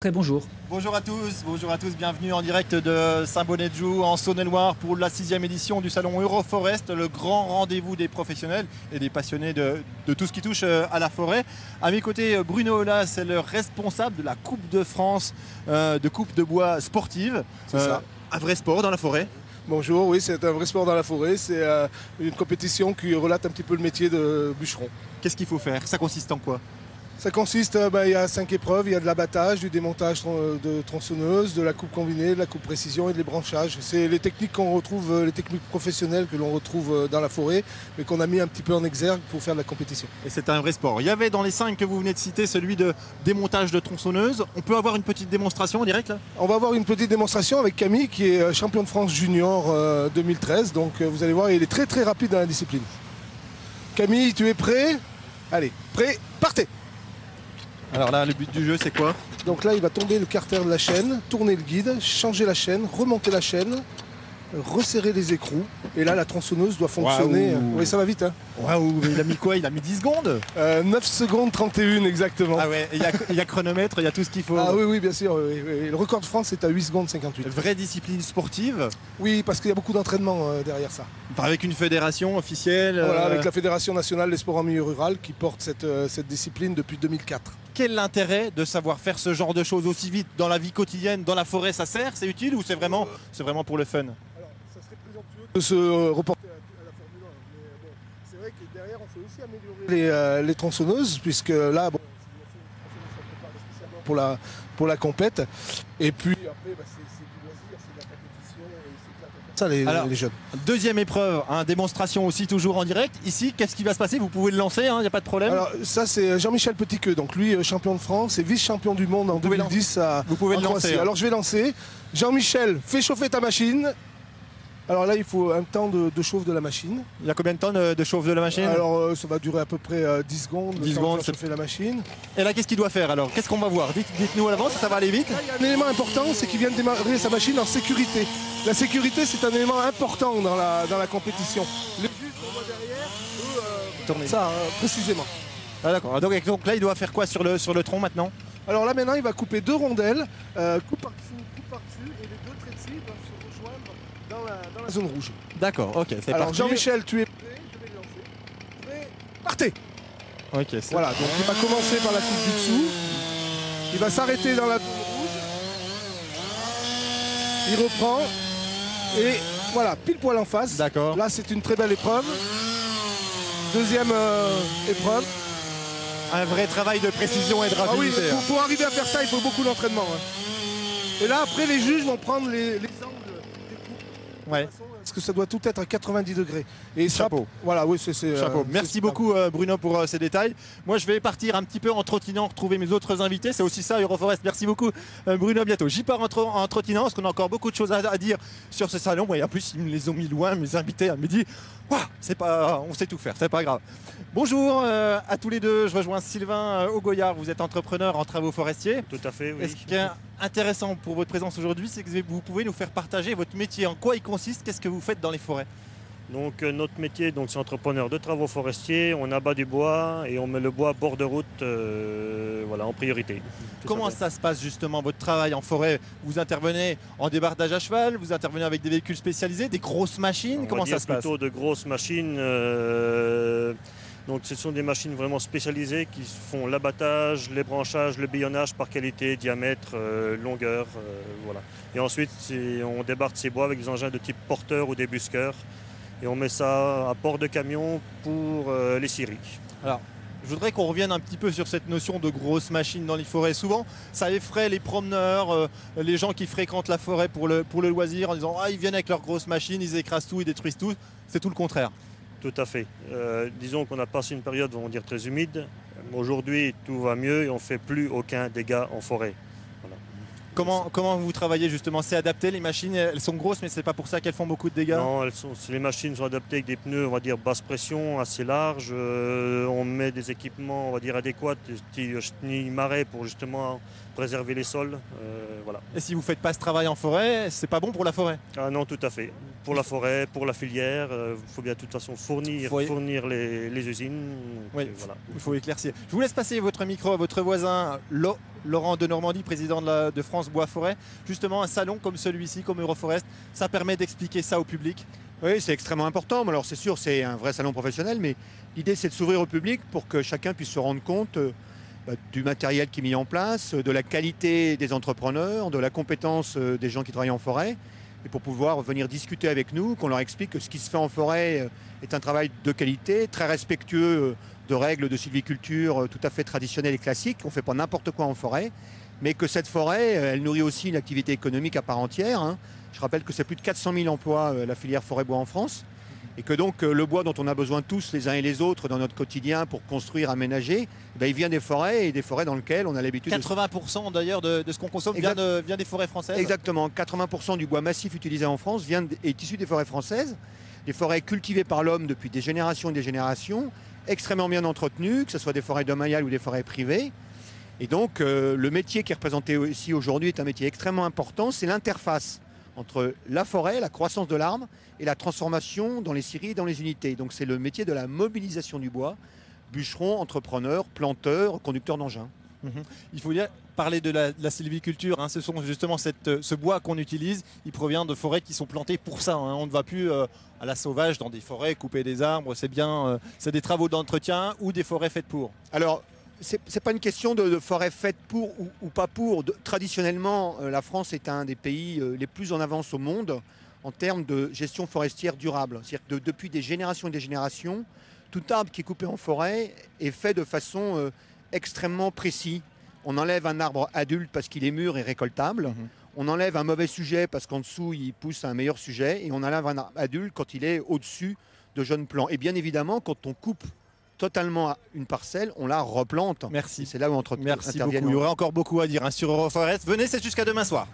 Très bonjour. Bonjour à tous, bienvenue en direct de Saint-Bonnet-de-Joux en Saône-et-Loire pour la 6e édition du salon Euroforest, le grand rendez-vous des professionnels et des passionnés de tout ce qui touche à la forêt. À mes côtés, Bruno Aulas, c'est le responsable de la Coupe de France de coupe de bois sportive. C'est ça. Un vrai sport dans la forêt. Bonjour, oui, c'est un vrai sport dans la forêt. C'est une compétition qui relate un petit peu le métier de bûcheron. Qu'est-ce qu'il faut faire? Ça consiste en quoi? Ça consiste, il y a 5 épreuves, il y a de l'abattage, du démontage de tronçonneuse, de la coupe combinée, de la coupe précision et de l'ébranchage. C'est les techniques qu'on retrouve, les techniques professionnelles que l'on retrouve dans la forêt, mais qu'on a mis un petit peu en exergue pour faire de la compétition. Et c'est un vrai sport. Il y avait dans les 5 que vous venez de citer celui de démontage de tronçonneuse. On peut avoir une petite démonstration en direct là? On va avoir une petite démonstration avec Camille qui est champion de France junior 2013. Donc vous allez voir, il est très très rapide dans la discipline. Camille, tu es prêt? Allez, prêt, partez! Alors là, le but du jeu, c'est quoi? Donc là, il va tomber le carter de la chaîne, tourner le guide, changer la chaîne, remonter la chaîne, resserrer les écrous. Et là, la tronçonneuse doit fonctionner. Waouh. Oui, ça va vite. Hein. Waouh, mais il a mis quoi? Il a mis 10 secondes? 9 secondes 31 exactement. Ah ouais, il y a chronomètre, il y a tout ce qu'il faut. Ah oui, oui, bien sûr. Oui, oui. Le record de France est à 8 secondes 58. Vraie discipline sportive? Oui, parce qu'il y a beaucoup d'entraînement derrière ça. Avec une fédération officielle? Voilà, avec la Fédération nationale des sports en milieu rural qui porte cette discipline depuis 2004. Quel est l'intérêt de savoir faire ce genre de choses aussi vite dans la vie quotidienne, dans la forêt? Ça sert? C'est utile ou c'est vraiment pour le fun? Alors, ça serait présomptueux de se reporter à la Formule 1. Mais bon, c'est vrai que derrière, on fait aussi améliorer les tronçonneuses, puisque là, bon, pour la compète. Et puis après, c'est du loisir, c'est de la compétition, et c'est ça les jeunes. Deuxième épreuve, démonstration aussi toujours en direct. Ici, qu'est-ce qui va se passer? Vous pouvez le lancer, il n'y a pas de problème. Alors ça, c'est Jean-Michel Petitqueux, donc lui, champion de France et vice-champion du monde en 2010 Vous pouvez le lancer. Alors je vais lancer. Jean-Michel, fais chauffer ta machine. Alors là, il faut un temps de chauffe de la machine. Il y a combien de temps de chauffe de la machine? Alors ça va durer à peu près 10 secondes. 10 secondes, pour chauffer la machine. Et là, qu'est-ce qu'il doit faire alors? Qu'est-ce qu'on va voir? Dites-nous à l'avance, ça va aller vite. Là, il y a un élément important, c'est qu'il vient de démarrer sa machine en sécurité. La sécurité, c'est un élément important dans la compétition. Les juges qu'on voit derrière, eux, Tournez. ça précisément. Ah, d'accord. Donc là, il doit faire quoi sur le tronc maintenant? Alors là, maintenant, il va couper 2 rondelles, coup par-dessus, et les 2 traits de scie doivent se rejoindre dans la zone rouge. D'accord, ok, c'est Alors parti. Jean-Michel, tu es prêt? Je vais le lancer. Prêt? Partez! Ok, c'est Voilà, donc il va commencer par la coupe du dessous. Il va s'arrêter dans la zone rouge. Il reprend. Et voilà, pile poil en face. D'accord. Là, c'est une très belle épreuve. Deuxième épreuve. un vrai travail de précision et de Ah oui, rapidité. pour arriver à faire ça, il faut beaucoup d'entraînement. Hein. Et là, après, les juges vont prendre les angles des coupes. Ouais. Parce que ça doit tout être à 90 degrés. Et Chapeau. Ça, voilà, oui, c'est. Chapeau. Merci beaucoup Bruno pour ces détails. Moi je vais partir un petit peu en trottinant, retrouver mes autres invités. C'est aussi ça Euroforest. Merci beaucoup Bruno, à bientôt. J'y pars en trottinant parce qu'on a encore beaucoup de choses à dire sur ce salon. Et en plus ils me les ont mis loin, mes invités. Elle me dit c'est pas, on sait tout faire, c'est pas grave. Bonjour à tous les deux. Je rejoins Sylvain Augoyard. Vous êtes entrepreneur en travaux forestiers. Tout à fait, oui. Et ce qui est intéressant pour votre présence aujourd'hui, c'est que vous pouvez nous faire partager votre métier. En quoi il consiste? Qu'est-ce que vous faites dans les forêts? Donc notre métier, donc c'est entrepreneur de travaux forestiers. On abat du bois et on met le bois bord de route, voilà, en priorité. Comment ça se passe justement votre travail en forêt? Vous intervenez en débardage à cheval, vous intervenez avec des véhicules spécialisés, des grosses machines? Comment ça se passe? Plutôt de grosses machines. Donc ce sont des machines vraiment spécialisées qui font l'abattage, l'ébranchage, le baillonnage par qualité, diamètre, longueur, voilà. Et ensuite on débarque ces bois avec des engins de type porteur ou débusqueur et on met ça à port de camion pour les scieries. Alors, je voudrais qu'on revienne un petit peu sur cette notion de grosses machines dans les forêts. Souvent, ça effraie les promeneurs, les gens qui fréquentent la forêt pour le loisir en disant « Ah, ils viennent avec leurs grosses machines, ils écrasent tout, ils détruisent tout ». C'est tout le contraire. Tout à fait. Disons qu'on a passé une période, on va dire, très humide. Aujourd'hui, tout va mieux et on ne fait plus aucun dégât en forêt. Voilà. Comment vous travaillez justement? C'est adapté, les machines, elles sont grosses, mais c'est pas pour ça qu'elles font beaucoup de dégâts? Non, les machines sont adaptées avec des pneus, on va dire, basse pression, assez larges. On met des équipements, on va dire, adéquats, style chenilles marais pour justement préserver les sols. Voilà. Et si vous ne faites pas ce travail en forêt, c'est pas bon pour la forêt? Ah non, tout à fait. Pour la forêt, pour la filière, il faut bien de toute façon fournir les usines. Oui, voilà. il faut éclaircir. Je vous laisse passer votre micro à votre voisin Laurent de Normandie, président de France Bois Forêt. Justement, un salon comme celui-ci, comme Euroforest, ça permet d'expliquer ça au public. Oui, c'est extrêmement important. Alors c'est sûr, c'est un vrai salon professionnel, mais l'idée c'est de s'ouvrir au public pour que chacun puisse se rendre compte du matériel qui est mis en place, de la qualité des entrepreneurs, de la compétence des gens qui travaillent en forêt, et pour pouvoir venir discuter avec nous, qu'on leur explique que ce qui se fait en forêt est un travail de qualité, très respectueux de règles de sylviculture tout à fait traditionnelles et classiques. On ne fait pas n'importe quoi en forêt, mais que cette forêt, elle nourrit aussi une activité économique à part entière, hein. Je rappelle que c'est plus de 400 000 emplois, la filière forêt-bois en France, et que donc le bois dont on a besoin tous les uns et les autres dans notre quotidien pour construire, aménager, il vient des forêts, et des forêts dans lesquelles on a l'habitude 80% d'ailleurs de ce qu'on consomme vient des forêts françaises. Exactement, 80% du bois massif utilisé en France est issu des forêts françaises, des forêts cultivées par l'homme depuis des générations et des générations, extrêmement bien entretenues, que ce soit des forêts domaniales ou des forêts privées. Et donc le métier qui est représenté ici aujourd'hui est un métier extrêmement important, c'est l'interface entre la forêt, la croissance de l'arbre et la transformation dans les scieries et dans les unités. Donc c'est le métier de la mobilisation du bois, bûcherons, entrepreneurs, planteurs, conducteurs d'engins. Il faut parler de la sylviculture, hein. Ce sont justement ce bois qu'on utilise, il provient de forêts qui sont plantées pour ça, hein. On ne va plus à la sauvage dans des forêts, couper des arbres, c'est des travaux d'entretien ou des forêts faites pour. Alors, c'est pas une question de forêt faite pour ou pas pour. Traditionnellement, la France est un des pays les plus en avance au monde en termes de gestion forestière durable. C'est-à-dire que depuis des générations et des générations, tout arbre qui est coupé en forêt est fait de façon extrêmement précise. On enlève un arbre adulte parce qu'il est mûr et récoltable. On enlève un mauvais sujet parce qu'en dessous, il pousse un meilleur sujet. Et on enlève un arbre adulte quand il est au-dessus de jeunes plants. Et bien évidemment, quand on coupe totalement une parcelle, on la replante. Merci. C'est là où on Merci beaucoup. Il y aurait encore beaucoup à dire, hein, sur Euroforest. Venez, c'est jusqu'à demain soir.